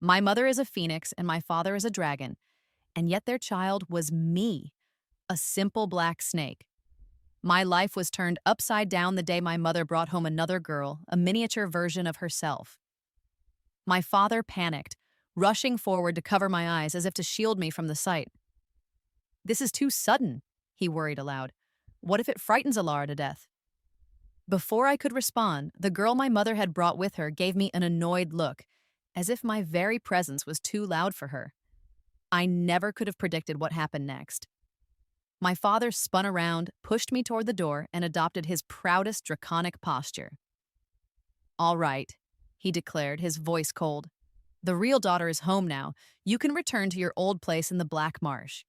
My mother is a phoenix and my father is a dragon, and yet their child was me, a simple black snake. My life was turned upside down the day my mother brought home another girl, a miniature version of herself. My father panicked, rushing forward to cover my eyes as if to shield me from the sight. "This is too sudden," he worried aloud. "What if it frightens Alara to death?" Before I could respond, the girl my mother had brought with her gave me an annoyed look, as if my very presence was too loud for her. I never could have predicted what happened next. My father spun around, pushed me toward the door, and adopted his proudest draconic posture. "All right," he declared, his voice cold. "The real daughter is home now. You can return to your old place in the Black Marsh."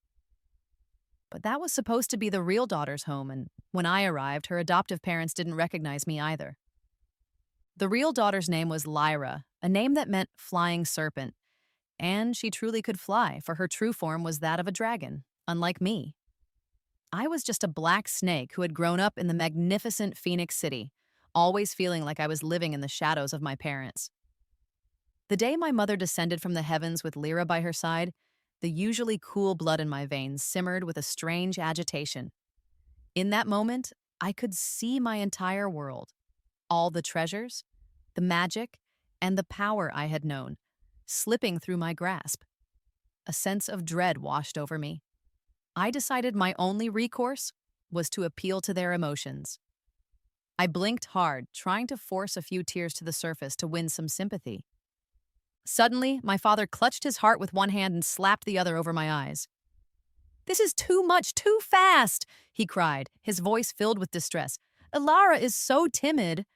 But that was supposed to be the real daughter's home, and when I arrived, her adoptive parents didn't recognize me either. The real daughter's name was Lyra, a name that meant flying serpent, and she truly could fly, for her true form was that of a dragon, unlike me. I was just a black snake who had grown up in the magnificent Phoenix City, always feeling like I was living in the shadows of my parents. The day my mother descended from the heavens with Lyra by her side, the usually cool blood in my veins simmered with a strange agitation. In that moment, I could see my entire world, all the treasures, the magic, and the power I had known, slipping through my grasp. A sense of dread washed over me. I decided my only recourse was to appeal to their emotions. I blinked hard, trying to force a few tears to the surface to win some sympathy. Suddenly, my father clutched his heart with one hand and slapped the other over my eyes. "This is too much, too fast!" he cried, his voice filled with distress. "Alara is so timid.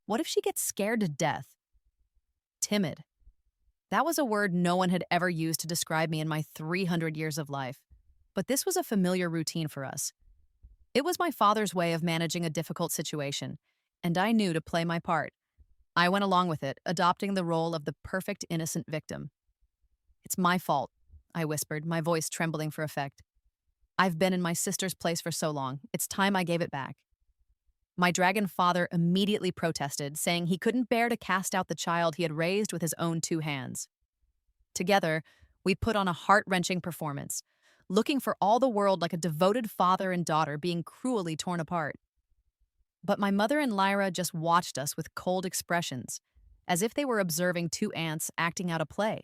What if she gets scared to death?" Timid. That was a word no one had ever used to describe me in my 300 years of life. But this was a familiar routine for us. It was my father's way of managing a difficult situation, and I knew to play my part. I went along with it, adopting the role of the perfect innocent victim. "It's my fault," I whispered, my voice trembling for effect. "I've been in my sister's place for so long. It's time I gave it back." My dragon father immediately protested, saying he couldn't bear to cast out the child he had raised with his own two hands. Together, we put on a heart-wrenching performance, looking for all the world like a devoted father and daughter being cruelly torn apart. But my mother and Lyra just watched us with cold expressions, as if they were observing two ants acting out a play.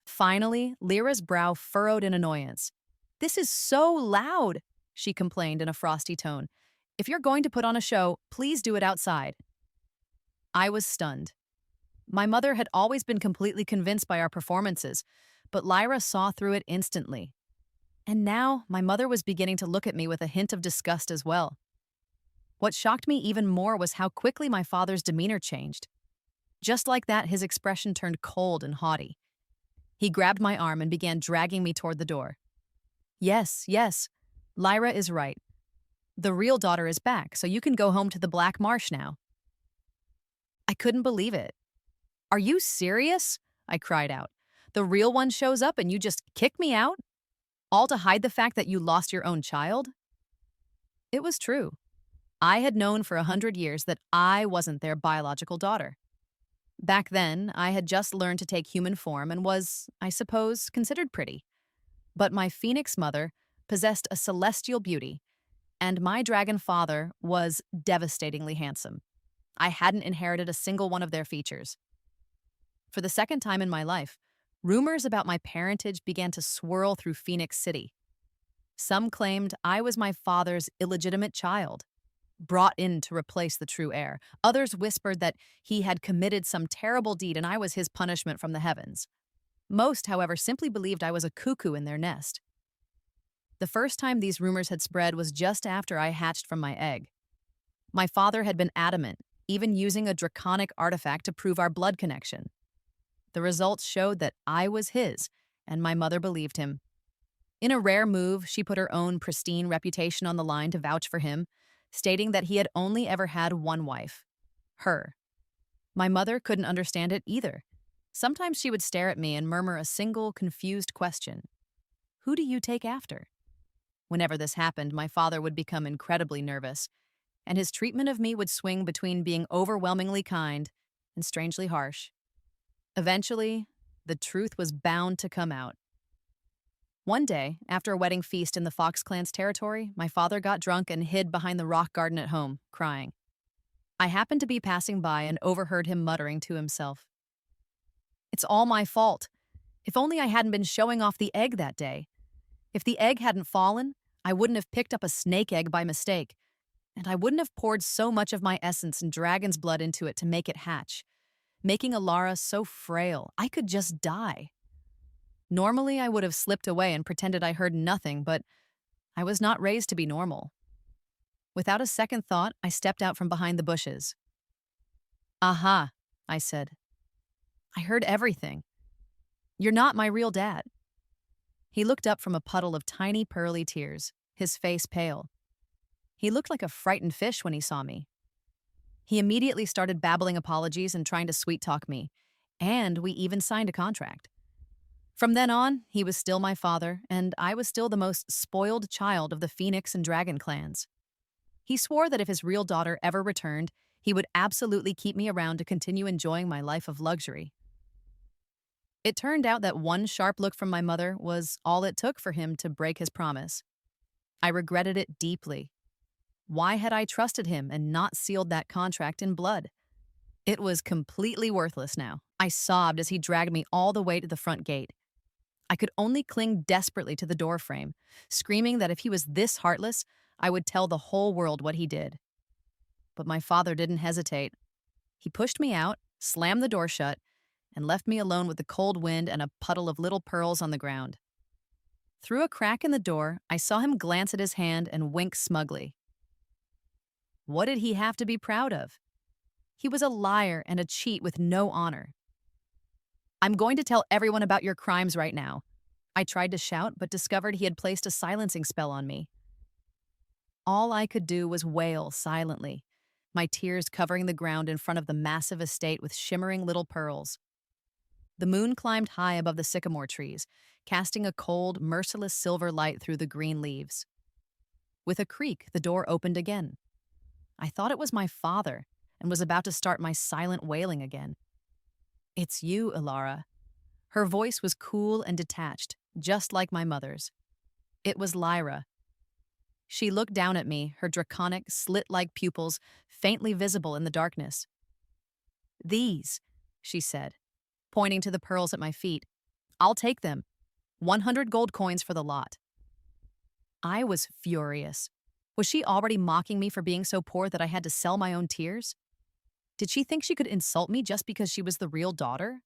Finally, Lyra's brow furrowed in annoyance. "This is so loud," she complained in a frosty tone. "If you're going to put on a show, please do it outside." I was stunned. My mother had always been completely convinced by our performances, but Lyra saw through it instantly. And now, my mother was beginning to look at me with a hint of disgust as well. What shocked me even more was how quickly my father's demeanor changed. Just like that, his expression turned cold and haughty. He grabbed my arm and began dragging me toward the door. "Yes, yes, Lyra is right. The real daughter is back, so you can go home to the Black Marsh now." I couldn't believe it. "Are you serious?" I cried out. "The real one shows up and you just kick me out? All to hide the fact that you lost your own child?" It was true. I had known for 100 years that I wasn't their biological daughter. Back then, I had just learned to take human form and was, I suppose, considered pretty. But my phoenix mother possessed a celestial beauty, and my dragon father was devastatingly handsome. I hadn't inherited a single one of their features. For the second time in my life, rumors about my parentage began to swirl through Phoenix City. Some claimed I was my father's illegitimate child, brought in to replace the true heir. Others whispered that he had committed some terrible deed and I was his punishment from the heavens. Most, however, simply believed I was a cuckoo in their nest. The first time these rumors had spread was just after I hatched from my egg. My father had been adamant, even using a draconic artifact to prove our blood connection. The results showed that I was his, and my mother believed him. In a rare move, she put her own pristine reputation on the line to vouch for him, stating that he had only ever had one wife, her. My mother couldn't understand it either. Sometimes she would stare at me and murmur a single, confused question. "Who do you take after?" Whenever this happened, my father would become incredibly nervous, and his treatment of me would swing between being overwhelmingly kind and strangely harsh. Eventually, The truth was bound to come out. One day, after a wedding feast in the Fox clan's territory, my father got drunk and hid behind the rock garden at home, crying. I happened to be passing by and overheard him muttering to himself, "It's all my fault. If only I hadn't been showing off the egg that day. If the egg hadn't fallen, I wouldn't have picked up a snake egg by mistake, and I wouldn't have poured so much of my essence and dragon's blood into it to make it hatch, making Alara so frail I could just die." Normally, I would have slipped away and pretended I heard nothing, but I was not raised to be normal. Without a second thought, I stepped out from behind the bushes. "Aha," I said. "I heard everything. You're not my real dad." He looked up from a puddle of tiny pearly tears, his face pale. He looked like a frightened fish when he saw me. He immediately started babbling apologies and trying to sweet-talk me, and we even signed a contract. From then on, he was still my father, and I was still the most spoiled child of the Phoenix and Dragon clans. He swore that if his real daughter ever returned, he would absolutely keep me around to continue enjoying my life of luxury. It turned out that one sharp look from my mother was all it took for him to break his promise. I regretted it deeply. Why had I trusted him and not sealed that contract in blood? It was completely worthless now. I sobbed as he dragged me all the way to the front gate. I could only cling desperately to the doorframe, screaming that if he was this heartless, I would tell the whole world what he did. But my father didn't hesitate. He pushed me out, slammed the door shut, and left me alone with the cold wind and a puddle of little pearls on the ground. Through a crack in the door, I saw him glance at his hand and wink smugly. What did he have to be proud of? He was a liar and a cheat with no honor. "I'm going to tell everyone about your crimes right now." I tried to shout, but discovered he had placed a silencing spell on me. All I could do was wail silently, my tears covering the ground in front of the massive estate with shimmering little pearls. The moon climbed high above the sycamore trees, casting a cold, merciless silver light through the green leaves. With a creak, the door opened again. I thought it was my father and was about to start my silent wailing again. "It's you, Alara." Her voice was cool and detached, just like my mother's. It was Lyra. She looked down at me, her draconic, slit-like pupils faintly visible in the darkness. "These," she said, pointing to the pearls at my feet. "I'll take them. 100 gold coins for the lot." I was furious. Was she already mocking me for being so poor that I had to sell my own tears? Did she think she could insult me just because she was the real daughter?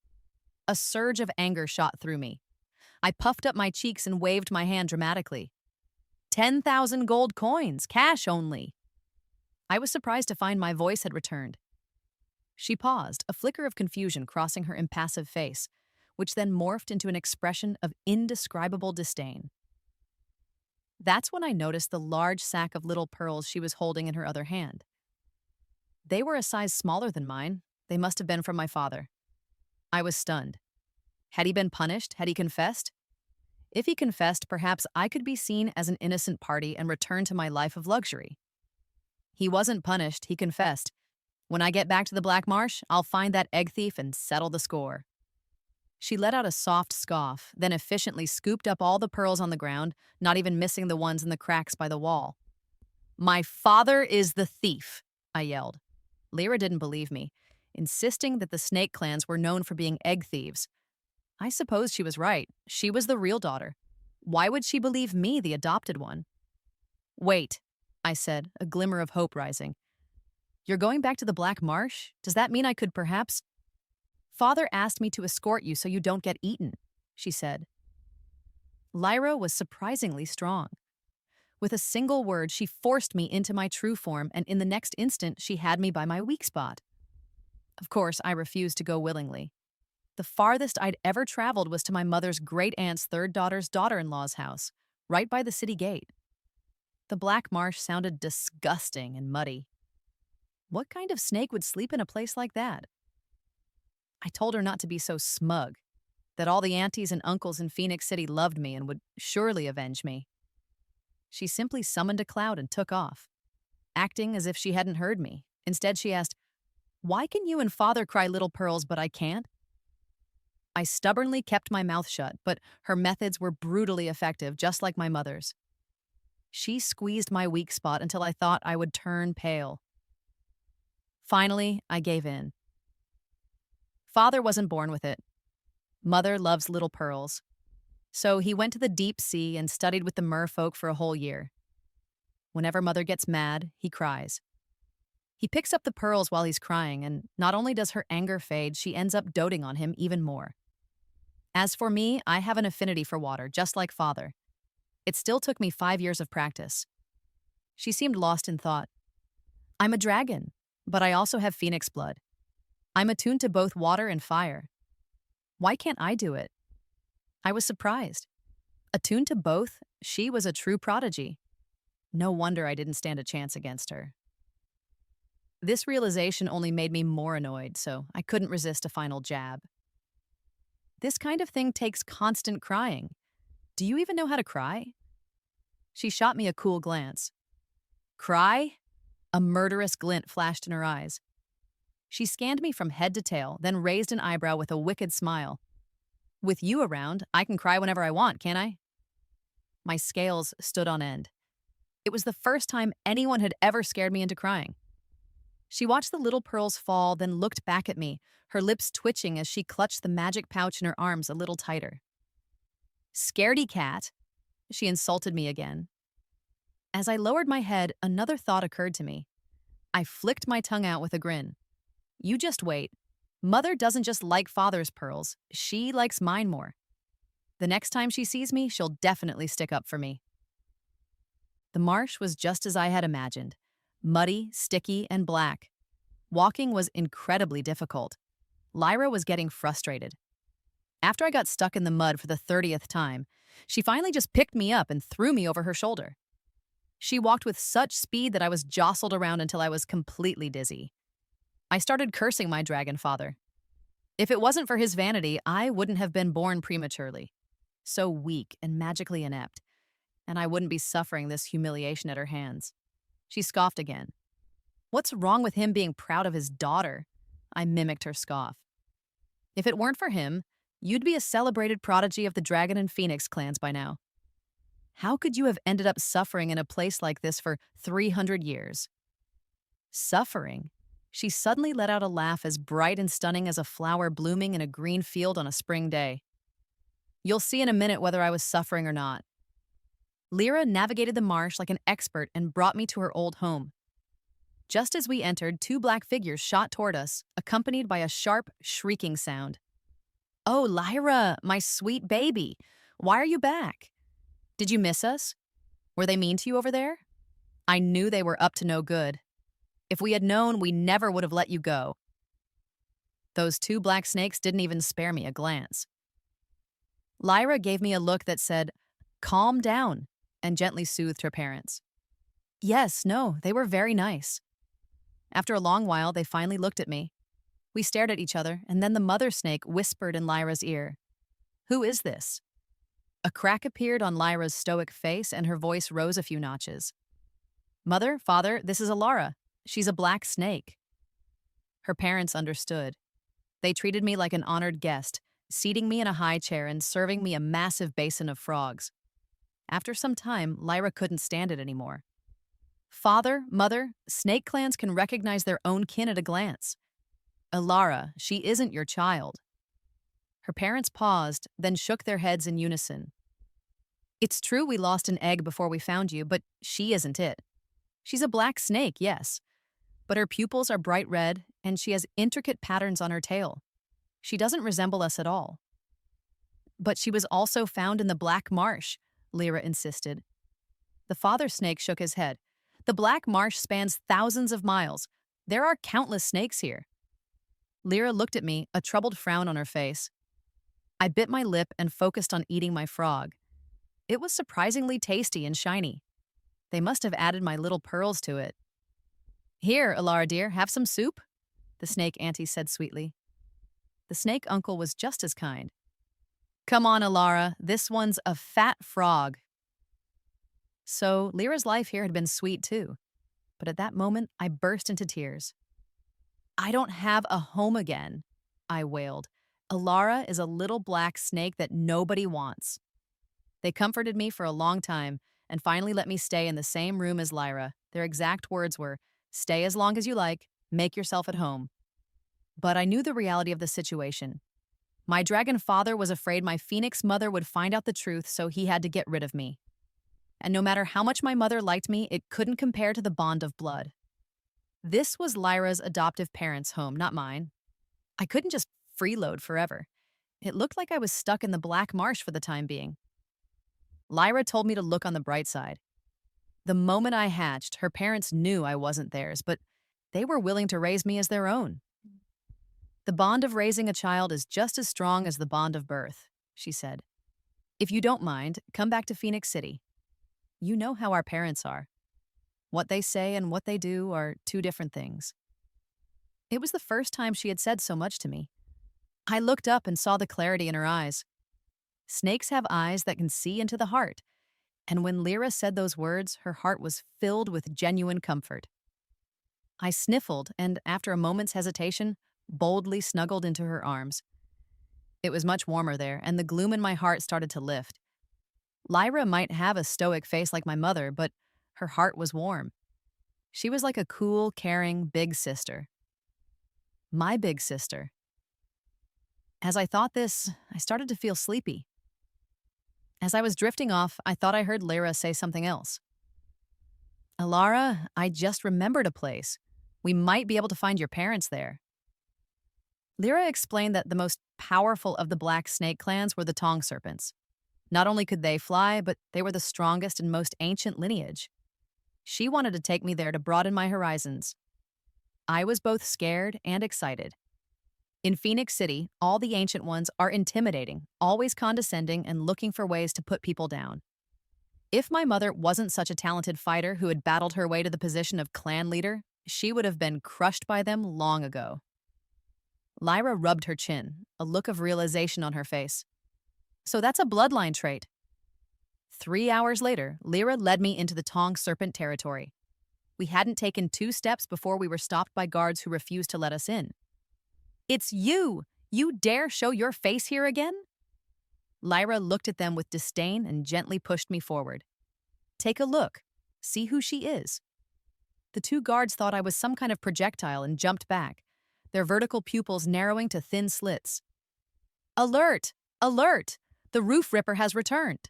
A surge of anger shot through me. I puffed up my cheeks and waved my hand dramatically. 10,000 gold coins, cash only. I was surprised to find my voice had returned. She paused, a flicker of confusion crossing her impassive face, which then morphed into an expression of indescribable disdain. That's when I noticed the large sack of little pearls she was holding in her other hand. They were a size smaller than mine. They must have been from my father. I was stunned. Had he been punished? Had he confessed? If he confessed, perhaps I could be seen as an innocent party and return to my life of luxury. He wasn't punished, he confessed. When I get back to the Black Marsh, I'll find that egg thief and settle the score. She let out a soft scoff, then efficiently scooped up all the pearls on the ground, not even missing the ones in the cracks by the wall. "My father is the thief," I yelled. Lyra didn't believe me, insisting that the snake clans were known for being egg thieves. I suppose she was right. She was the real daughter. Why would she believe me, the adopted one? "Wait," I said, a glimmer of hope rising. "You're going back to the Black Marsh? Does that mean I could perhaps—" "Father asked me to escort you so you don't get eaten," she said. Lyra was surprisingly strong. With a single word, she forced me into my true form, and in the next instant, she had me by my weak spot. Of course, I refused to go willingly. The farthest I'd ever traveled was to my mother's great-aunt's third daughter's daughter-in-law's house, right by the city gate. The Black Marsh sounded disgusting and muddy. What kind of snake would sleep in a place like that? I told her not to be so smug, that all the aunties and uncles in Phoenix City loved me and would surely avenge me. She simply summoned a cloud and took off, acting as if she hadn't heard me. Instead, she asked, "Why can you and father cry little pearls, but I can't?" I stubbornly kept my mouth shut, but her methods were brutally effective, just like my mother's. She squeezed my weak spot until I thought I would turn pale. Finally, I gave in. Father wasn't born with it. Mother loves little pearls. So he went to the deep sea and studied with the merfolk for a whole year. Whenever Mother gets mad, he cries. He picks up the pearls while he's crying, and not only does her anger fade, she ends up doting on him even more. As for me, I have an affinity for water, just like Father. It still took me 5 years of practice. She seemed lost in thought. I'm a dragon, but I also have phoenix blood. I'm attuned to both water and fire. Why can't I do it? I was surprised. Attuned to both, she was a true prodigy. No wonder I didn't stand a chance against her. This realization only made me more annoyed, so I couldn't resist a final jab. This kind of thing takes constant crying. Do you even know how to cry? She shot me a cool glance. Cry? A murderous glint flashed in her eyes. She scanned me from head to tail, then raised an eyebrow with a wicked smile. With you around, I can cry whenever I want, can't I? My scales stood on end. It was the first time anyone had ever scared me into crying. She watched the little pearls fall, then looked back at me, her lips twitching as she clutched the magic pouch in her arms a little tighter. Scaredy cat, she insulted me again. As I lowered my head, another thought occurred to me. I flicked my tongue out with a grin. You just wait. Mother doesn't just like Father's pearls, she likes mine more. The next time she sees me, she'll definitely stick up for me. The marsh was just as I had imagined. Muddy, sticky, and black. Walking was incredibly difficult. Lyra was getting frustrated. After I got stuck in the mud for the 30th time, she finally just picked me up and threw me over her shoulder. She walked with such speed that I was jostled around until I was completely dizzy. I started cursing my dragon father. If it wasn't for his vanity, I wouldn't have been born prematurely. So weak and magically inept, and I wouldn't be suffering this humiliation at her hands. She scoffed again. What's wrong with him being proud of his daughter? I mimicked her scoff. If it weren't for him, you'd be a celebrated prodigy of the Dragon and Phoenix clans by now. How could you have ended up suffering in a place like this for 300 years? Suffering? She suddenly let out a laugh as bright and stunning as a flower blooming in a green field on a spring day. You'll see in a minute whether I was suffering or not. Lyra navigated the marsh like an expert and brought me to her old home. Just as we entered, 2 black figures shot toward us, accompanied by a sharp, shrieking sound. Oh, Lyra, my sweet baby. Why are you back? Did you miss us? Were they mean to you over there? I knew they were up to no good. If we had known, we never would have let you go. Those 2 black snakes didn't even spare me a glance. Lyra gave me a look that said, calm down, and gently soothed her parents. Yes, no, they were very nice. After a long while, they finally looked at me. We stared at each other, and then the mother snake whispered in Lyra's ear. Who is this? A crack appeared on Lyra's stoic face, and her voice rose a few notches. Mother, father, this is Alara. She's a black snake. Her parents understood. They treated me like an honored guest, seating me in a high chair and serving me a massive basin of frogs. After some time, Lyra couldn't stand it anymore. Father, mother, snake clans can recognize their own kin at a glance. Alara, she isn't your child. Her parents paused, then shook their heads in unison. It's true we lost an egg before we found you, but she isn't it. She's a black snake, yes, but her pupils are bright red, and she has intricate patterns on her tail. She doesn't resemble us at all. But she was also found in the Black Marsh, Lyra insisted. The father snake shook his head. The Black Marsh spans thousands of miles. There are countless snakes here. Lyra looked at me, a troubled frown on her face. I bit my lip and focused on eating my frog. It was surprisingly tasty and shiny. They must have added my little pearls to it. Here, Alara dear, have some soup? The snake auntie said sweetly. The snake uncle was just as kind. Come on, Alara, this one's a fat frog. So Lyra's life here had been sweet too. But at that moment, I burst into tears. I don't have a home again, I wailed. Alara is a little black snake that nobody wants. They comforted me for a long time and finally let me stay in the same room as Lyra. Their exact words were, "Stay as long as you like, make yourself at home." But I knew the reality of the situation. My dragon father was afraid my phoenix mother would find out the truth, so he had to get rid of me. And no matter how much my mother liked me, it couldn't compare to the bond of blood. This was Lyra's adoptive parents' home, not mine. I couldn't just freeload forever. It looked like I was stuck in the Black Marsh for the time being. Lyra told me to look on the bright side. The moment I hatched, her parents knew I wasn't theirs, but they were willing to raise me as their own. The bond of raising a child is just as strong as the bond of birth, she said. If you don't mind, come back to Phoenix City. You know how our parents are. What they say and what they do are two different things. It was the first time she had said so much to me. I looked up and saw the clarity in her eyes. Snakes have eyes that can see into the heart, and when Lyra said those words, her heart was filled with genuine comfort. I sniffled and, after a moment's hesitation, boldly snuggled into her arms. It was much warmer there, and the gloom in my heart started to lift. Lyra might have a stoic face like my mother, but her heart was warm. She was like a cool, caring, big sister. My big sister. As I thought this, I started to feel sleepy. As I was drifting off, I thought I heard Lyra say something else. Alara, I just remembered a place. We might be able to find your parents there. Lyra explained that the most powerful of the black snake clans were the Tong Serpents. Not only could they fly, but they were the strongest and most ancient lineage. She wanted to take me there to broaden my horizons. I was both scared and excited. In Phoenix City, all the Ancient Ones are intimidating, always condescending, and looking for ways to put people down. If my mother wasn't such a talented fighter who had battled her way to the position of clan leader, she would have been crushed by them long ago. Lyra rubbed her chin, a look of realization on her face. So that's a bloodline trait. 3 hours later, Lyra led me into the Tong Serpent territory. We hadn't taken 2 steps before we were stopped by guards who refused to let us in. "It's you! You dare show your face here again?" Lyra looked at them with disdain and gently pushed me forward. "Take a look. See who she is." The 2 guards thought I was some kind of projectile and jumped back, their vertical pupils narrowing to thin slits. "Alert! Alert! The roof ripper has returned."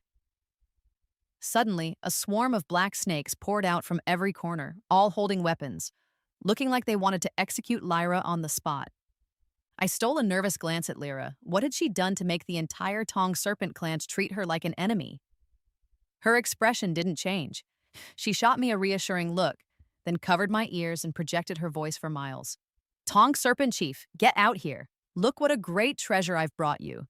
Suddenly, a swarm of black snakes poured out from every corner, all holding weapons, looking like they wanted to execute Lyra on the spot. I stole a nervous glance at Lyra. What had she done to make the entire Tong Serpent clan treat her like an enemy? Her expression didn't change. She shot me a reassuring look, then covered my ears and projected her voice for miles. "Tong Serpent Chief, get out here. Look what a great treasure I've brought you."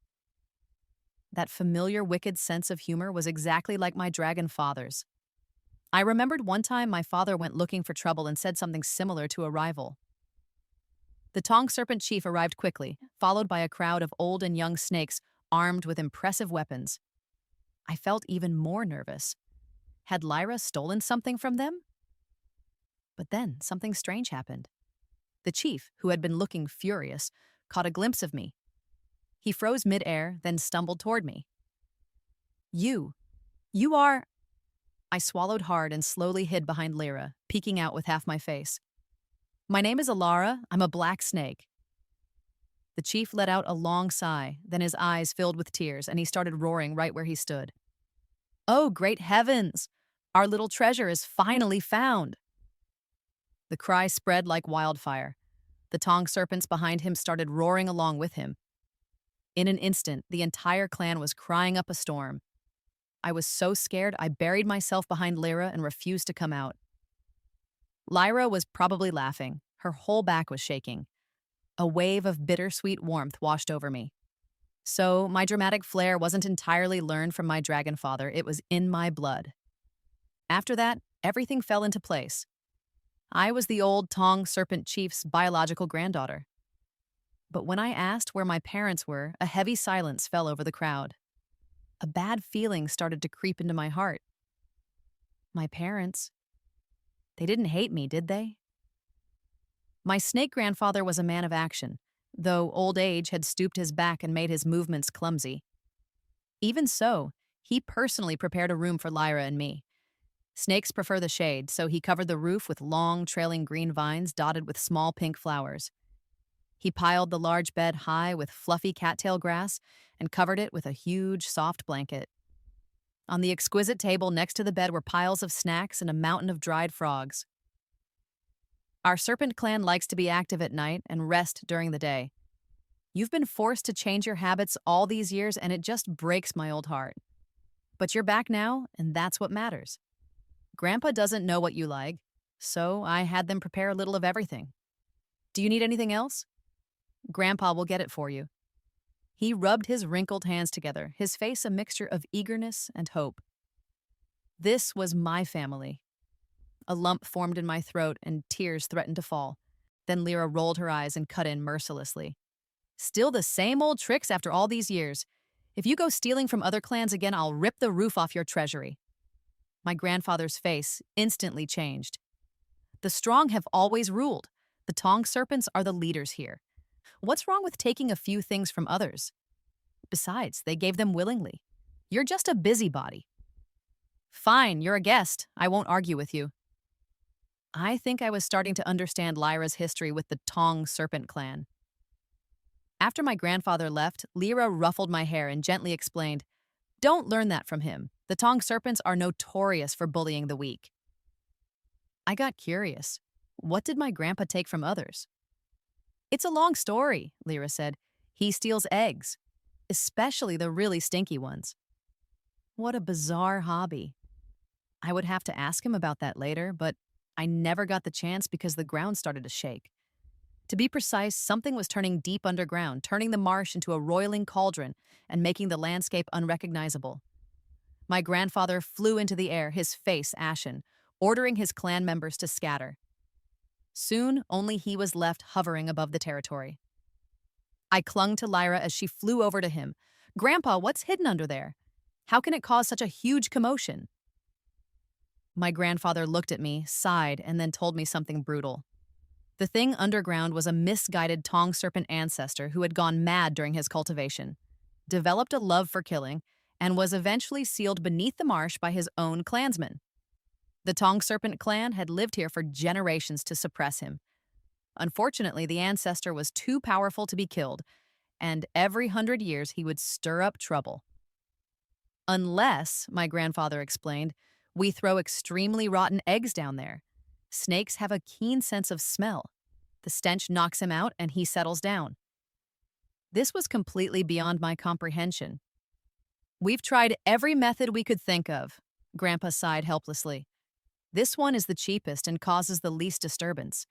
That familiar wicked sense of humor was exactly like my dragon father's. I remembered one time my father went looking for trouble and said something similar to a rival. The Tong Serpent Chief arrived quickly, followed by a crowd of old and young snakes armed with impressive weapons. I felt even more nervous. Had Lyra stolen something from them? But then something strange happened. The chief, who had been looking furious, caught a glimpse of me. He froze midair, then stumbled toward me. You are... I swallowed hard and slowly hid behind Lyra, peeking out with half my face. "My name is Alara. I'm a black snake." The chief let out a long sigh, then his eyes filled with tears, and he started roaring right where he stood. "Oh, great heavens! Our little treasure is finally found!" The cry spread like wildfire. The Tong Serpents behind him started roaring along with him. In an instant, the entire clan was crying up a storm. I was so scared I buried myself behind Lyra and refused to come out. Lyra was probably laughing. Her whole back was shaking. A wave of bittersweet warmth washed over me. So my dramatic flair wasn't entirely learned from my dragon father, it was in my blood. After that, everything fell into place. I was the old Tong Serpent Chief's biological granddaughter. But when I asked where my parents were, a heavy silence fell over the crowd. A bad feeling started to creep into my heart. My parents. They didn't hate me, did they? My snake grandfather was a man of action. though old age had stooped his back and made his movements clumsy. Even so, he personally prepared a room for Lyra and me. Snakes prefer the shade, so he covered the roof with long, trailing green vines dotted with small pink flowers. He piled the large bed high with fluffy cattail grass and covered it with a huge, soft blanket. On the exquisite table next to the bed were piles of snacks and a mountain of dried frogs. Our serpent clan likes to be active at night and rest during the day. You've been forced to change your habits all these years, and it just breaks my old heart. But you're back now, and that's what matters. Grandpa doesn't know what you like, so I had them prepare a little of everything. Do you need anything else? Grandpa will get it for you. He rubbed his wrinkled hands together, his face a mixture of eagerness and hope. This was my family. A lump formed in my throat and tears threatened to fall. Then Lyra rolled her eyes and cut in mercilessly. Still the same old tricks after all these years. If you go stealing from other clans again, I'll rip the roof off your treasury. My grandfather's face instantly changed. The strong have always ruled. The Tong Serpents are the leaders here. What's wrong with taking a few things from others? Besides, they gave them willingly. You're just a busybody. Fine, you're a guest. I won't argue with you. I think I was starting to understand Lyra's history with the Tong Serpent clan. After my grandfather left, Lyra ruffled my hair and gently explained, "Don't learn that from him. The Tong Serpents are notorious for bullying the weak." I got curious. What did my grandpa take from others? It's a long story, Lyra said. He steals eggs, especially the really stinky ones. What a bizarre hobby. I would have to ask him about that later, but I never got the chance because the ground started to shake. To be precise, something was turning deep underground, turning the marsh into a roiling cauldron and making the landscape unrecognizable. My grandfather flew into the air, his face ashen, ordering his clan members to scatter. Soon, only he was left hovering above the territory. I clung to Lyra as she flew over to him. "Grandpa, what's hidden under there? How can it cause such a huge commotion?" My grandfather looked at me, sighed, and then told me something brutal. The thing underground was a misguided Tong Serpent ancestor who had gone mad during his cultivation, developed a love for killing, and was eventually sealed beneath the marsh by his own clansmen. The Tong Serpent clan had lived here for generations to suppress him. Unfortunately, the ancestor was too powerful to be killed, and every 100 years he would stir up trouble. Unless, my grandfather explained, we throw extremely rotten eggs down there. Snakes have a keen sense of smell. The stench knocks him out and he settles down. This was completely beyond my comprehension. We've tried every method we could think of, Grandpa sighed helplessly. This one is the cheapest and causes the least disturbance.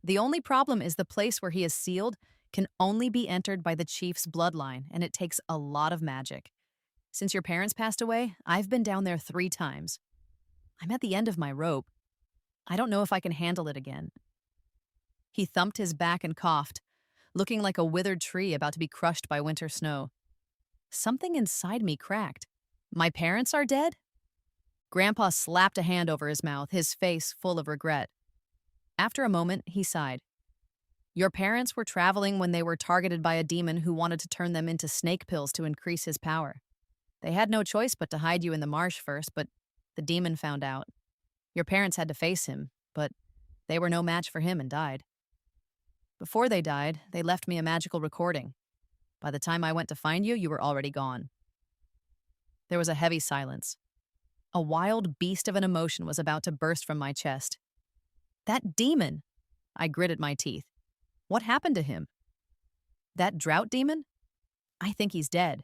The only problem is the place where he is sealed can only be entered by the chief's bloodline, and it takes a lot of magic. Since your parents passed away, I've been down there 3 times. I'm at the end of my rope. I don't know if I can handle it again. He thumped his back and coughed, looking like a withered tree about to be crushed by winter snow. Something inside me cracked. My parents are dead? Grandpa slapped a hand over his mouth, his face full of regret. After a moment, he sighed. Your parents were traveling when they were targeted by a demon who wanted to turn them into snake pills to increase his power. They had no choice but to hide you in the marsh first, but the demon found out. Your parents had to face him, but they were no match for him and died. Before they died, they left me a magical recording. By the time I went to find you, you were already gone. There was a heavy silence. A wild beast of an emotion was about to burst from my chest. That demon! I gritted my teeth. What happened to him? That drought demon? I think he's dead.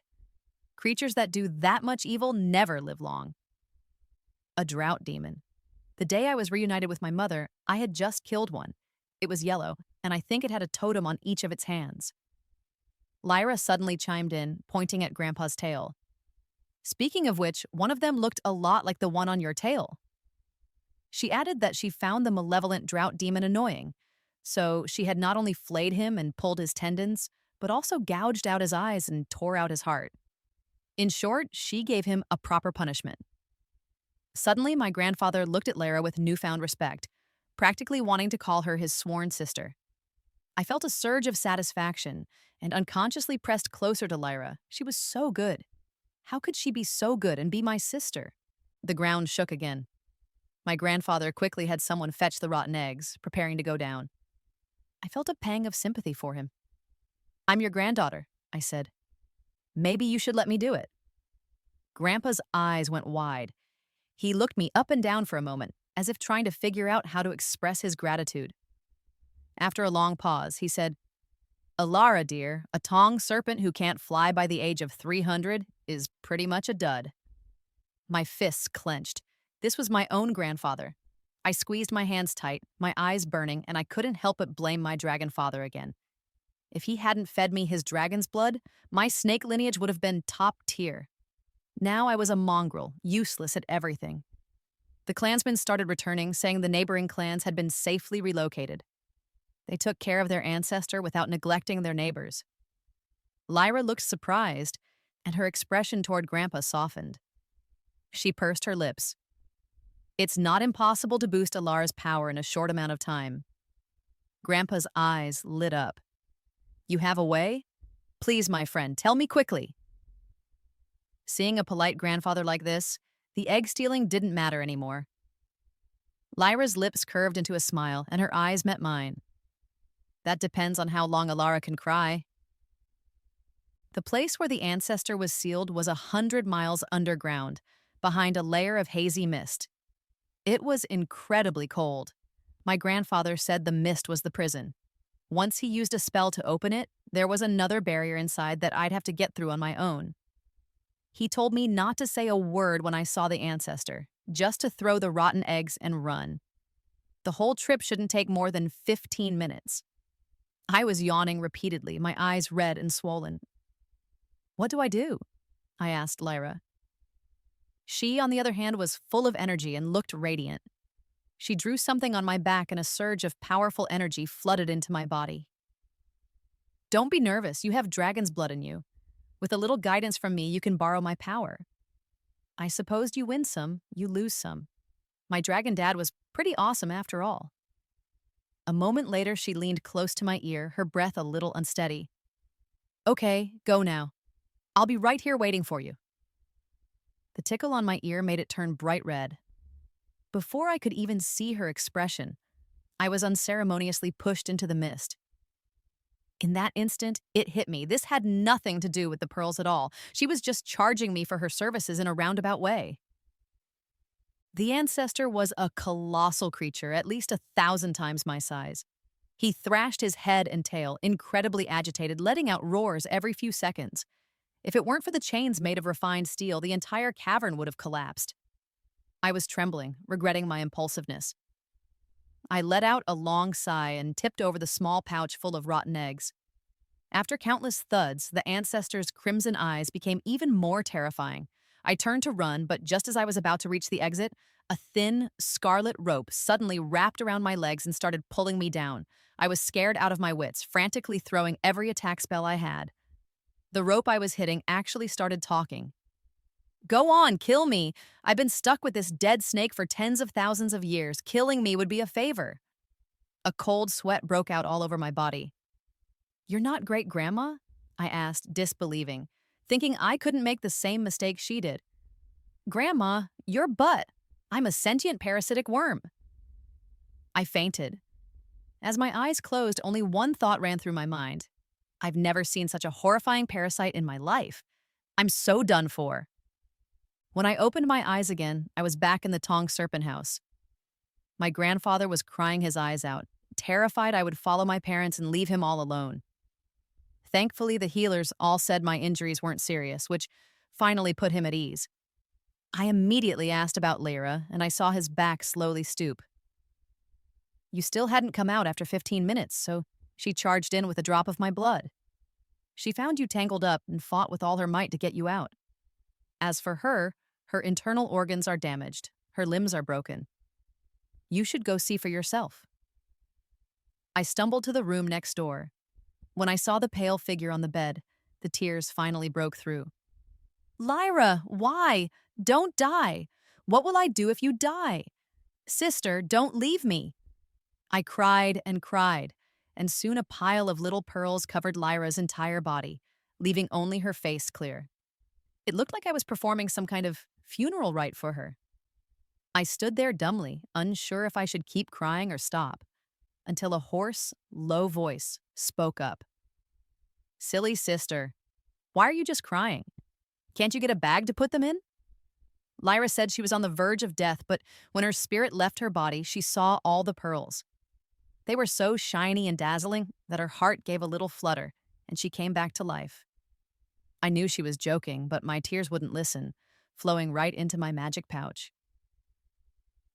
Creatures that do that much evil never live long. A drought demon. The day I was reunited with my mother, I had just killed one. It was yellow, and I think it had a totem on each of its hands. Lyra suddenly chimed in, pointing at Grandpa's tail. Speaking of which, one of them looked a lot like the one on your tail. She added that she found the malevolent drought demon annoying, so she had not only flayed him and pulled his tendons, but also gouged out his eyes and tore out his heart. In short, she gave him a proper punishment. Suddenly, my grandfather looked at Lyra with newfound respect, practically wanting to call her his sworn sister. I felt a surge of satisfaction and unconsciously pressed closer to Lyra. She was so good. How could she be so good and be my sister? The ground shook again. My grandfather quickly had someone fetch the rotten eggs, preparing to go down. I felt a pang of sympathy for him. "I'm your granddaughter," I said. "Maybe you should let me do it." Grandpa's eyes went wide. He looked me up and down for a moment, as if trying to figure out how to express his gratitude. After a long pause, he said, "Alara, dear, a Tong Serpent who can't fly by the age of 300 is pretty much a dud." My fists clenched. This was my own grandfather. I squeezed my hands tight, my eyes burning, and I couldn't help but blame my dragon father again. If he hadn't fed me his dragon's blood, my snake lineage would have been top tier. Now I was a mongrel, useless at everything. The clansmen started returning, saying the neighboring clans had been safely relocated. They took care of their ancestor without neglecting their neighbors. Lyra looked surprised, and her expression toward Grandpa softened. She pursed her lips. "It's not impossible to boost Alara's power in a short amount of time." Grandpa's eyes lit up. "You have a way? Please, my friend, tell me quickly." Seeing a polite grandfather like this, the egg stealing didn't matter anymore. Lyra's lips curved into a smile, and her eyes met mine. "That depends on how long Alara can cry." The place where the ancestor was sealed was 100 miles underground, behind a layer of hazy mist. It was incredibly cold. My grandfather said the mist was the prison. Once he used a spell to open it, there was another barrier inside that I'd have to get through on my own. He told me not to say a word when I saw the ancestor, just to throw the rotten eggs and run. The whole trip shouldn't take more than 15 minutes. I was yawning repeatedly, my eyes red and swollen. "What do I do?" I asked Lyra. She, on the other hand, was full of energy and looked radiant. She drew something on my back and a surge of powerful energy flooded into my body. "Don't be nervous, you have dragon's blood in you. With a little guidance from me, you can borrow my power. I suppose you win some, you lose some. My dragon dad was pretty awesome after all." A moment later, she leaned close to my ear, her breath a little unsteady. "Okay, go now. I'll be right here waiting for you." The tickle on my ear made it turn bright red. Before I could even see her expression, I was unceremoniously pushed into the mist. In that instant, it hit me. This had nothing to do with the pearls at all. She was just charging me for her services in a roundabout way. The ancestor was a colossal creature, at least 1,000 times my size. He thrashed his head and tail, incredibly agitated, letting out roars every few seconds. If it weren't for the chains made of refined steel, the entire cavern would have collapsed. I was trembling, regretting my impulsiveness. I let out a long sigh and tipped over the small pouch full of rotten eggs. After countless thuds, the ancestor's crimson eyes became even more terrifying. I turned to run, but just as I was about to reach the exit, a thin, scarlet rope suddenly wrapped around my legs and started pulling me down. I was scared out of my wits, frantically throwing every attack spell I had. The rope I was hitting actually started talking. "Go on, kill me. I've been stuck with this dead snake for tens of thousands of years. Killing me would be a favor." A cold sweat broke out all over my body. "You're not great-grandma?" I asked, disbelieving, thinking I couldn't make the same mistake she did. "Grandma, you're butt. I'm a sentient parasitic worm." I fainted. As my eyes closed, only one thought ran through my mind. I've never seen such a horrifying parasite in my life. I'm so done for. When I opened my eyes again, I was back in the Tong Serpent house. My grandfather was crying his eyes out, terrified I would follow my parents and leave him all alone. Thankfully, the healers all said my injuries weren't serious, which finally put him at ease. I immediately asked about Lyra, and I saw his back slowly stoop. "You still hadn't come out after 15 minutes, so she charged in with a drop of my blood. She found you tangled up and fought with all her might to get you out. As for her, her internal organs are damaged. Her limbs are broken. You should go see for yourself." I stumbled to the room next door. When I saw the pale figure on the bed, the tears finally broke through. "Lyra, why? Don't die. What will I do if you die? Sister, don't leave me." I cried and cried, and soon a pile of little pearls covered Lyra's entire body, leaving only her face clear. It looked like I was performing some kind of funeral rite for her. I stood there dumbly, unsure if I should keep crying or stop, until a hoarse, low voice spoke up. "Silly sister, why are you just crying? Can't you get a bag to put them in?" Lyra said she was on the verge of death, but when her spirit left her body, she saw all the pearls. They were so shiny and dazzling that her heart gave a little flutter, and she came back to life. I knew she was joking, but my tears wouldn't listen, flowing right into my magic pouch.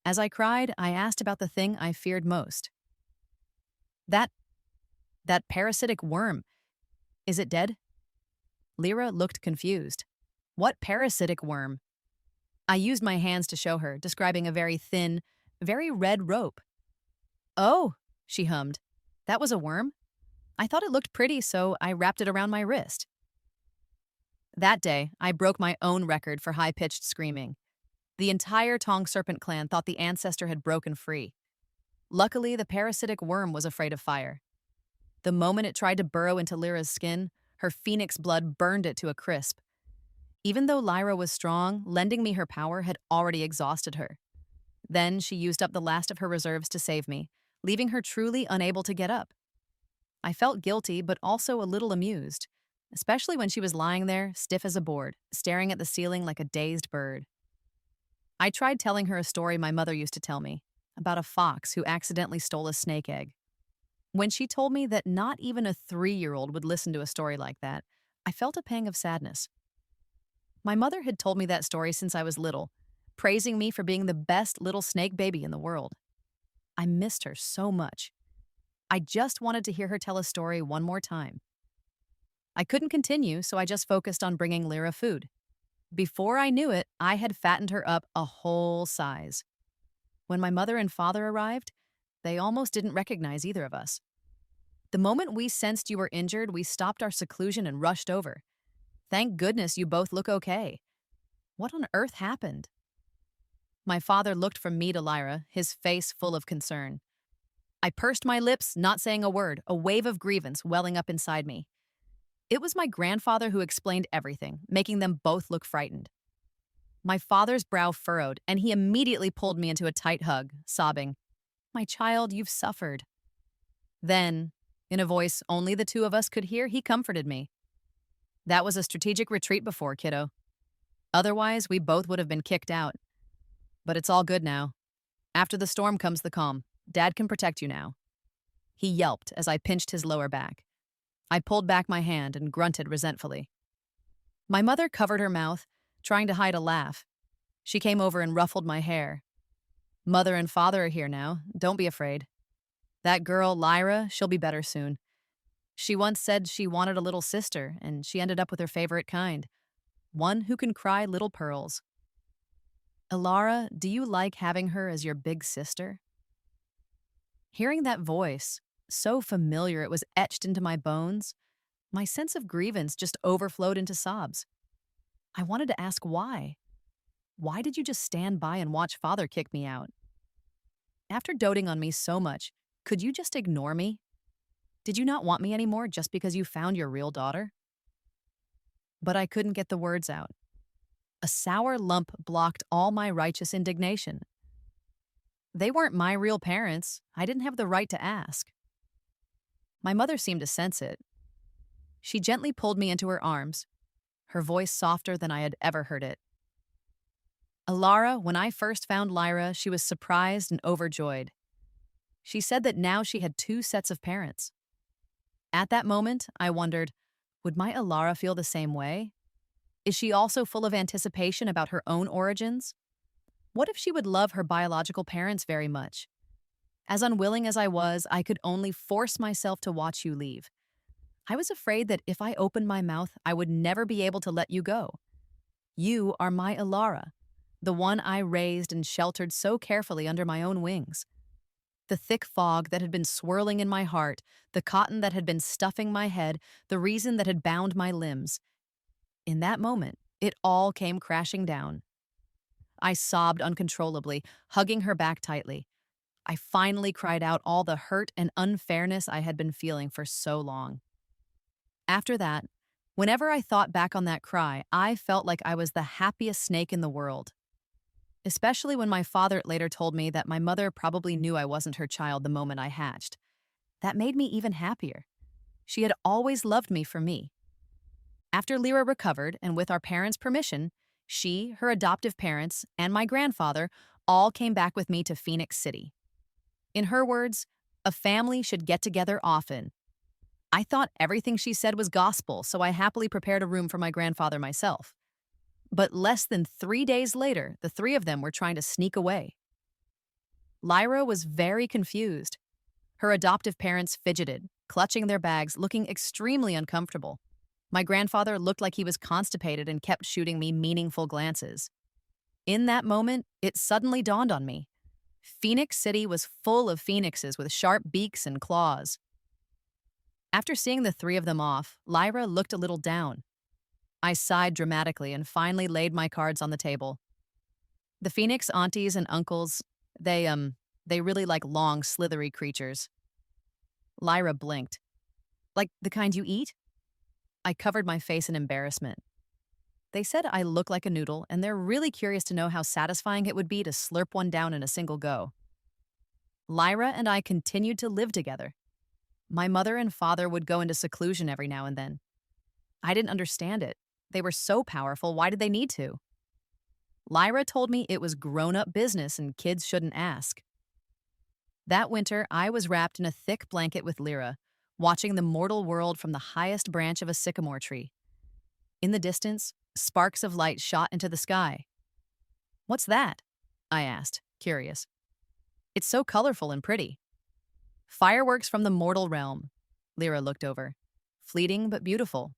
As I cried, I asked about the thing I feared most. That, that parasitic worm. Is it dead? Lyra looked confused. What parasitic worm? I used my hands to show her, describing a very thin, very red rope. "Oh," she hummed. "That was a worm? I thought it looked pretty, so I wrapped it around my wrist." That day, I broke my own record for high-pitched screaming. The entire Tong Serpent clan thought the ancestor had broken free. Luckily, the parasitic worm was afraid of fire. The moment it tried to burrow into Lyra's skin, her phoenix blood burned it to a crisp. Even though Lyra was strong, lending me her power had already exhausted her. Then she used up the last of her reserves to save me, leaving her truly unable to get up. I felt guilty, but also a little amused, especially when she was lying there, stiff as a board, staring at the ceiling like a dazed bird. I tried telling her a story my mother used to tell me, about a fox who accidentally stole a snake egg. When she told me that not even a 3-year-old would listen to a story like that, I felt a pang of sadness. My mother had told me that story since I was little, praising me for being the best little snake baby in the world. I missed her so much. I just wanted to hear her tell a story one more time. I couldn't continue, so I just focused on bringing Lyra food. Before I knew it, I had fattened her up a whole size. When my mother and father arrived, they almost didn't recognize either of us. The moment we sensed you were injured, we stopped our seclusion and rushed over. "Thank goodness you both look okay. What on earth happened?" My father looked from me to Lyra, his face full of concern. I pursed my lips, not saying a word, a wave of grievance welling up inside me. It was my grandfather who explained everything, making them both look frightened. My father's brow furrowed, and he immediately pulled me into a tight hug, sobbing, "My child, you've suffered." Then, in a voice only the two of us could hear, he comforted me. "That was a strategic retreat before, kiddo. Otherwise, we both would have been kicked out. But it's all good now. After the storm comes the calm. Dad can protect you now." He yelped as I pinched his lower back. I pulled back my hand and grunted resentfully. My mother covered her mouth, trying to hide a laugh. She came over and ruffled my hair. "Mother and father are here now. Don't be afraid. That girl, Lyra, she'll be better soon. She once said she wanted a little sister, and she ended up with her favorite kind. One who can cry little pearls. Elara, do you like having her as your big sister?" Hearing that voice, so familiar it was etched into my bones, my sense of grievance just overflowed into sobs. I wanted to ask why. Why did you just stand by and watch father kick me out? After doting on me so much, could you just ignore me? Did you not want me anymore just because you found your real daughter? But I couldn't get the words out. A sour lump blocked all my righteous indignation. They weren't my real parents. I didn't have the right to ask. My mother seemed to sense it. She gently pulled me into her arms, her voice softer than I had ever heard it. "Elara, when I first found Lyra, she was surprised and overjoyed. She said that now she had 2 sets of parents. At that moment, I wondered, would my Elara feel the same way? Is she also full of anticipation about her own origins? What if she would love her biological parents very much? As unwilling as I was, I could only force myself to watch you leave. I was afraid that if I opened my mouth, I would never be able to let you go. You are my Elara, the one I raised and sheltered so carefully under my own wings. The thick fog that had been swirling in my heart, the cotton that had been stuffing my head, the reason that had bound my limbs. In that moment, it all came crashing down. I sobbed uncontrollably, hugging her back tightly. I finally cried out all the hurt and unfairness I had been feeling for so long. After that, whenever I thought back on that cry, I felt like I was the happiest snake in the world. Especially when my father later told me that my mother probably knew I wasn't her child the moment I hatched. That made me even happier. She had always loved me for me. After Lyra recovered, and with our parents' permission, she, her adoptive parents, and my grandfather all came back with me to Phoenix City. In her words, a family should get together often. I thought everything she said was gospel, so I happily prepared a room for my grandfather myself. But less than 3 days later, the three of them were trying to sneak away. Lyra was very confused. Her adoptive parents fidgeted, clutching their bags, looking extremely uncomfortable. My grandfather looked like he was constipated and kept shooting me meaningful glances. In that moment, it suddenly dawned on me. Phoenix City was full of phoenixes with sharp beaks and claws. After seeing the three of them off, Lyra looked a little down. I sighed dramatically and finally laid my cards on the table. The phoenix aunties and uncles, they really like long, slithery creatures. Lyra blinked. Like the kind you eat? I covered my face in embarrassment. They said I look like a noodle, and they're really curious to know how satisfying it would be to slurp one down in a single go. Lyra and I continued to live together. My mother and father would go into seclusion every now and then. I didn't understand it. They were so powerful, why did they need to? Lyra told me it was grown-up business and kids shouldn't ask. That winter, I was wrapped in a thick blanket with Lyra, watching the mortal world from the highest branch of a sycamore tree. In the distance, sparks of light shot into the sky. "What's that?" I asked, curious. "It's so colorful and pretty." "Fireworks from the mortal realm," Lyra looked over. "Fleeting but beautiful."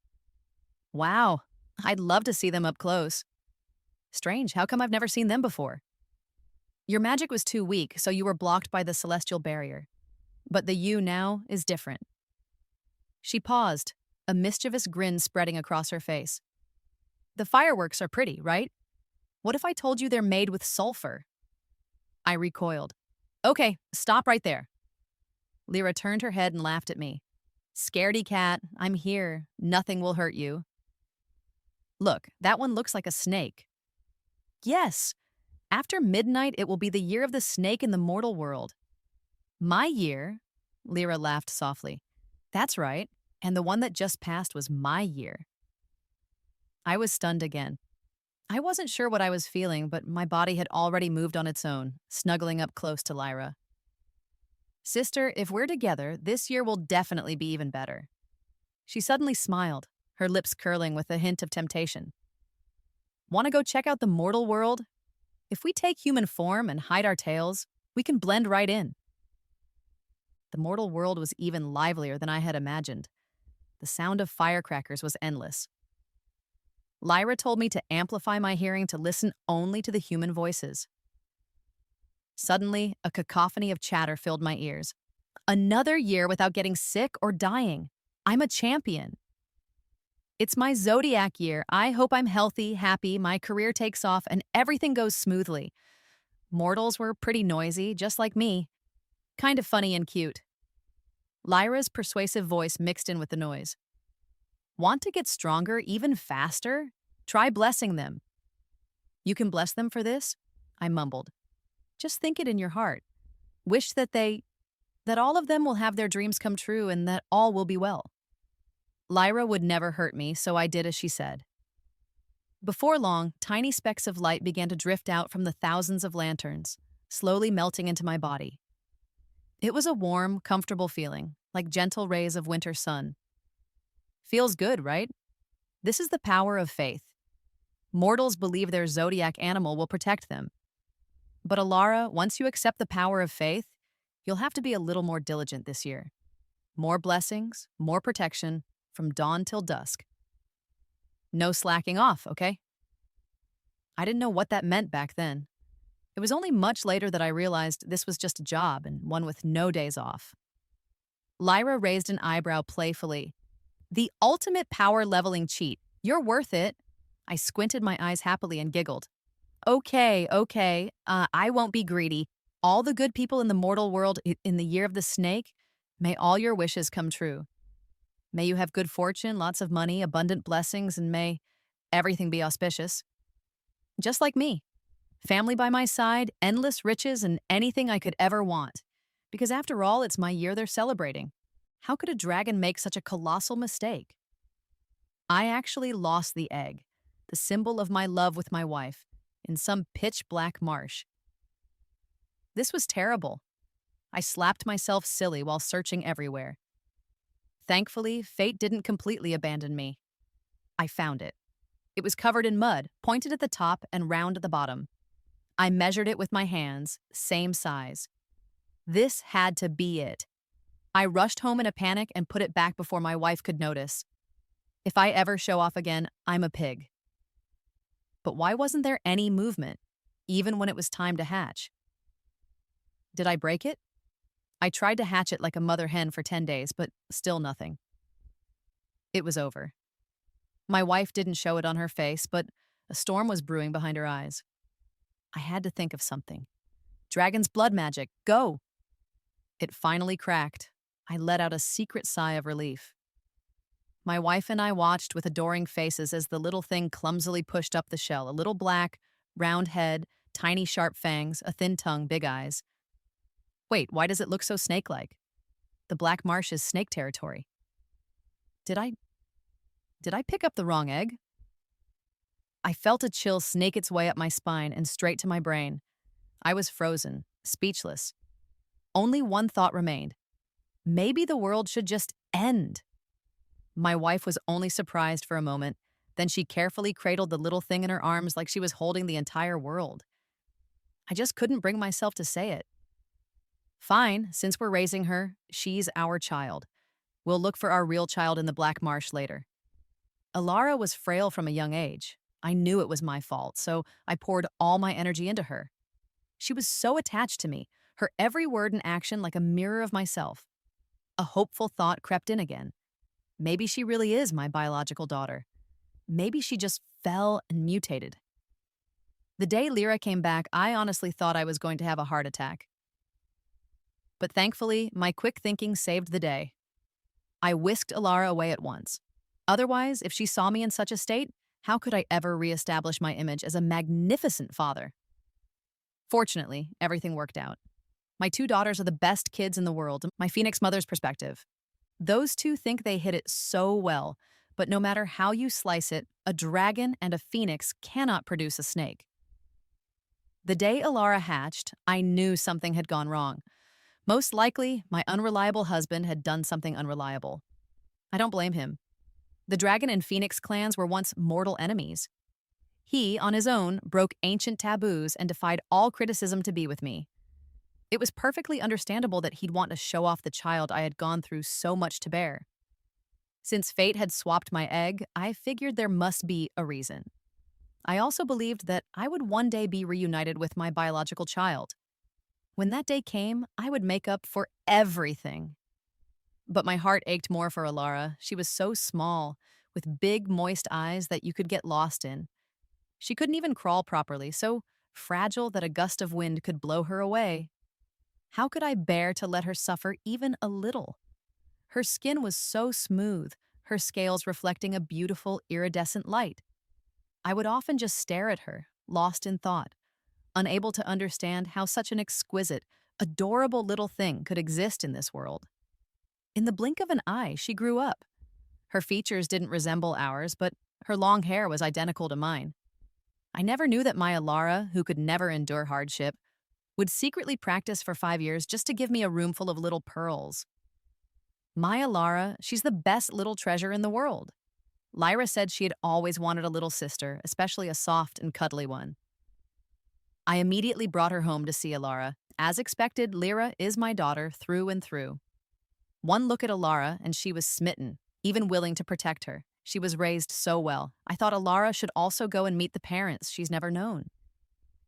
"Wow, I'd love to see them up close." "Strange, how come I've never seen them before?" "Your magic was too weak, so you were blocked by the celestial barrier. But the you now is different." She paused, a mischievous grin spreading across her face. "The fireworks are pretty, right? What if I told you they're made with sulfur?" I recoiled. "Okay, stop right there." Lyra turned her head and laughed at me. "Scaredy cat, I'm here. Nothing will hurt you." "Look, that one looks like a snake." "Yes. After midnight, it will be the year of the snake in the mortal world." "My year?" Lyra laughed softly. "That's right. And the one that just passed was my year." I was stunned again. I wasn't sure what I was feeling, but my body had already moved on its own, snuggling up close to Lyra. "Sister, if we're together, this year will definitely be even better." She suddenly smiled, her lips curling with a hint of temptation. "Want to go check out the mortal world? If we take human form and hide our tails, we can blend right in." The mortal world was even livelier than I had imagined. The sound of firecrackers was endless. Lyra told me to amplify my hearing to listen only to the human voices. Suddenly, a cacophony of chatter filled my ears. "Another year without getting sick or dying. I'm a champion. It's my zodiac year. I hope I'm healthy, happy, my career takes off, and everything goes smoothly." Mortals were pretty noisy, just like me. Kind of funny and cute. Lyra's persuasive voice mixed in with the noise. "Want to get stronger even faster? Try blessing them." "You can bless them for this?" I mumbled. "Just think it in your heart. Wish that all of them will have their dreams come true and that all will be well." Lyra would never hurt me, so I did as she said. Before long, tiny specks of light began to drift out from the thousands of lanterns, slowly melting into my body. It was a warm, comfortable feeling, like gentle rays of winter sun. Feels good, right? This is the power of faith. Mortals believe their zodiac animal will protect them. But Alara, once you accept the power of faith, you'll have to be a little more diligent this year. More blessings, more protection, from dawn till dusk. No slacking off, okay? I didn't know what that meant back then. It was only much later that I realized this was just a job and one with no days off. Lyra raised an eyebrow playfully. "The ultimate power leveling cheat. You're worth it." I squinted my eyes happily and giggled. Okay, I won't be greedy. All the good people in the mortal world in the year of the snake, may all your wishes come true. May you have good fortune, lots of money, abundant blessings, and may everything be auspicious. Just like me. Family by my side, endless riches, and anything I could ever want. Because after all, it's my year they're celebrating. How could a dragon make such a colossal mistake? I actually lost the egg, the symbol of my love with my wife, in some pitch black marsh. This was terrible. I slapped myself silly while searching everywhere. Thankfully, fate didn't completely abandon me. I found it. It was covered in mud, pointed at the top and round at the bottom. I measured it with my hands, same size. This had to be it. I rushed home in a panic and put it back before my wife could notice. If I ever show off again, I'm a pig. But why wasn't there any movement, even when it was time to hatch? Did I break it? I tried to hatch it like a mother hen for 10 days, but still nothing. It was over. My wife didn't show it on her face, but a storm was brewing behind her eyes. I had to think of something. Dragon's blood magic, go! It finally cracked. I let out a secret sigh of relief. My wife and I watched with adoring faces as the little thing clumsily pushed up the shell, a little black, round head, tiny sharp fangs, a thin tongue, big eyes. Wait, why does it look so snake-like? The Black Marsh is snake territory. Did I pick up the wrong egg? I felt a chill snake its way up my spine and straight to my brain. I was frozen, speechless. Only one thought remained. Maybe the world should just end. My wife was only surprised for a moment. Then she carefully cradled the little thing in her arms like she was holding the entire world. I just couldn't bring myself to say it. Fine, since we're raising her, she's our child. We'll look for our real child in the Black Marsh later. Alara was frail from a young age. I knew it was my fault, so I poured all my energy into her. She was so attached to me, her every word and action like a mirror of myself. A hopeful thought crept in again. Maybe she really is my biological daughter. Maybe she just fell and mutated. The day Lyra came back, I honestly thought I was going to have a heart attack. But thankfully, my quick thinking saved the day. I whisked Alara away at once. Otherwise, if she saw me in such a state, how could I ever reestablish my image as a magnificent father? Fortunately, everything worked out. My two daughters are the best kids in the world, my Phoenix mother's perspective. Those two think they hit it so well, but no matter how you slice it, a dragon and a phoenix cannot produce a snake. The day Alara hatched, I knew something had gone wrong. Most likely, my unreliable husband had done something unreliable. I don't blame him. The dragon and phoenix clans were once mortal enemies. He, on his own, broke ancient taboos and defied all criticism to be with me. It was perfectly understandable that he'd want to show off the child I had gone through so much to bear. Since fate had swapped my egg, I figured there must be a reason. I also believed that I would one day be reunited with my biological child. When that day came, I would make up for everything. But my heart ached more for Alara. She was so small, with big, moist eyes that you could get lost in. She couldn't even crawl properly, so fragile that a gust of wind could blow her away. How could I bear to let her suffer even a little? Her skin was so smooth, her scales reflecting a beautiful, iridescent light. I would often just stare at her, lost in thought, unable to understand how such an exquisite, adorable little thing could exist in this world. In the blink of an eye, she grew up. Her features didn't resemble ours, but her long hair was identical to mine. I never knew that my Alara, who could never endure hardship, would secretly practice for 5 years just to give me a room full of little pearls. My Alara, she's the best little treasure in the world. Lyra said she had always wanted a little sister, especially a soft and cuddly one. I immediately brought her home to see Alara. As expected, Lyra is my daughter through and through. One look at Alara and she was smitten, even willing to protect her. She was raised so well. I thought Alara should also go and meet the parents she's never known.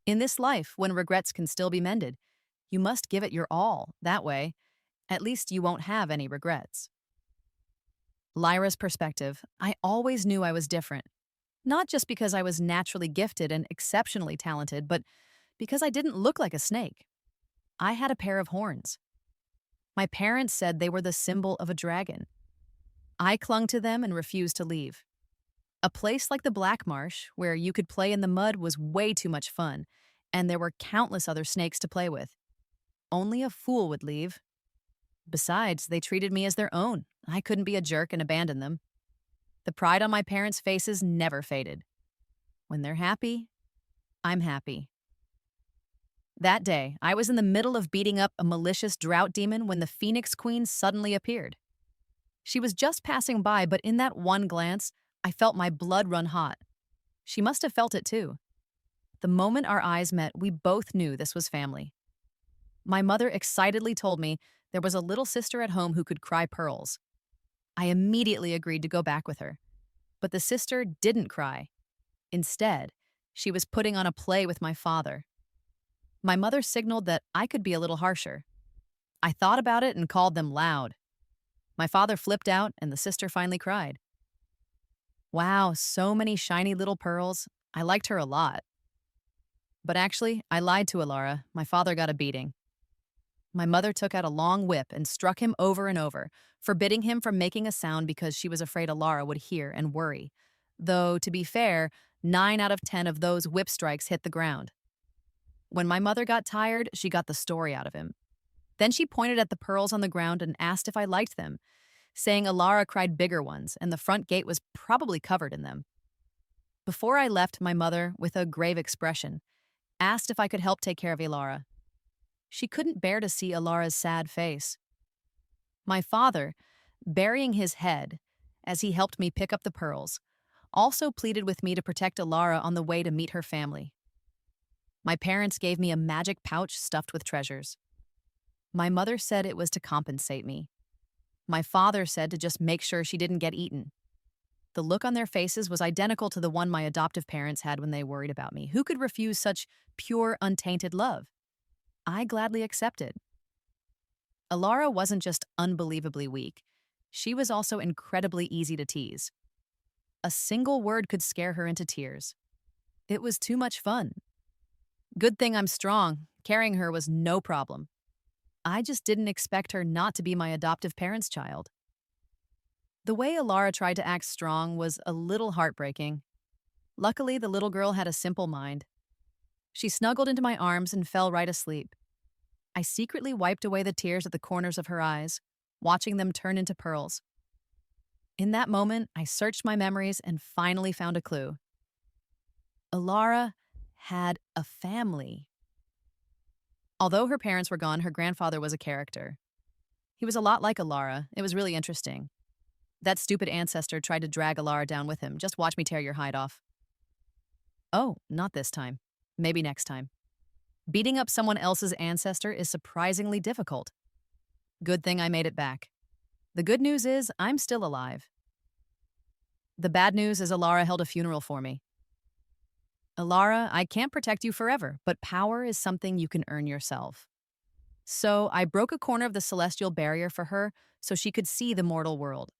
In this life, when regrets can still be mended, you must give it your all. That way, at least you won't have any regrets. Lyra's perspective, I always knew I was different. Not just because I was naturally gifted and exceptionally talented, but because I didn't look like a snake. I had a pair of horns. My parents said they were the symbol of a dragon. I clung to them and refused to leave. A place like the Black Marsh, where you could play in the mud, was way too much fun, and there were countless other snakes to play with. Only a fool would leave. Besides, they treated me as their own. I couldn't be a jerk and abandon them. The pride on my parents' faces never faded. When they're happy, I'm happy. That day, I was in the middle of beating up a malicious drought demon when the Phoenix Queen suddenly appeared. She was just passing by, but in that one glance, I felt my blood run hot. She must have felt it too. The moment our eyes met, we both knew this was family. My mother excitedly told me there was a little sister at home who could cry pearls. I immediately agreed to go back with her. But the sister didn't cry. Instead, she was putting on a play with my father. My mother signaled that I could be a little harsher. I thought about it and called them loud. My father flipped out and the sister finally cried. Wow, so many shiny little pearls. I liked her a lot. But actually, I lied to Alara. My father got a beating. My mother took out a long whip and struck him over and over, forbidding him from making a sound because she was afraid Alara would hear and worry. Though, to be fair, 9 out of 10 of those whip strikes hit the ground. When my mother got tired, she got the story out of him. Then she pointed at the pearls on the ground and asked if I liked them, saying Alara cried bigger ones and the front gate was probably covered in them. Before I left, my mother, with a grave expression, asked if I could help take care of Alara. She couldn't bear to see Alara's sad face. My father, burying his head as he helped me pick up the pearls, also pleaded with me to protect Alara on the way to meet her family. My parents gave me a magic pouch stuffed with treasures. My mother said it was to compensate me. My father said to just make sure she didn't get eaten. The look on their faces was identical to the one my adoptive parents had when they worried about me. Who could refuse such pure, untainted love? I gladly accepted. Alara wasn't just unbelievably weak. She was also incredibly easy to tease. A single word could scare her into tears. It was too much fun. Good thing I'm strong. Carrying her was no problem. I just didn't expect her not to be my adoptive parents' child. The way Alara tried to act strong was a little heartbreaking. Luckily, the little girl had a simple mind. She snuggled into my arms and fell right asleep. I secretly wiped away the tears at the corners of her eyes, watching them turn into pearls. In that moment, I searched my memories and finally found a clue. Alara had a family. Although her parents were gone, her grandfather was a character. He was a lot like Alara. It was really interesting. That stupid ancestor tried to drag Alara down with him. Just watch me tear your hide off. Oh, not this time. Maybe next time. Beating up someone else's ancestor is surprisingly difficult. Good thing I made it back. The good news is I'm still alive. The bad news is Alara held a funeral for me. Alara, I can't protect you forever, but power is something you can earn yourself. So I broke a corner of the celestial barrier for her so she could see the mortal world.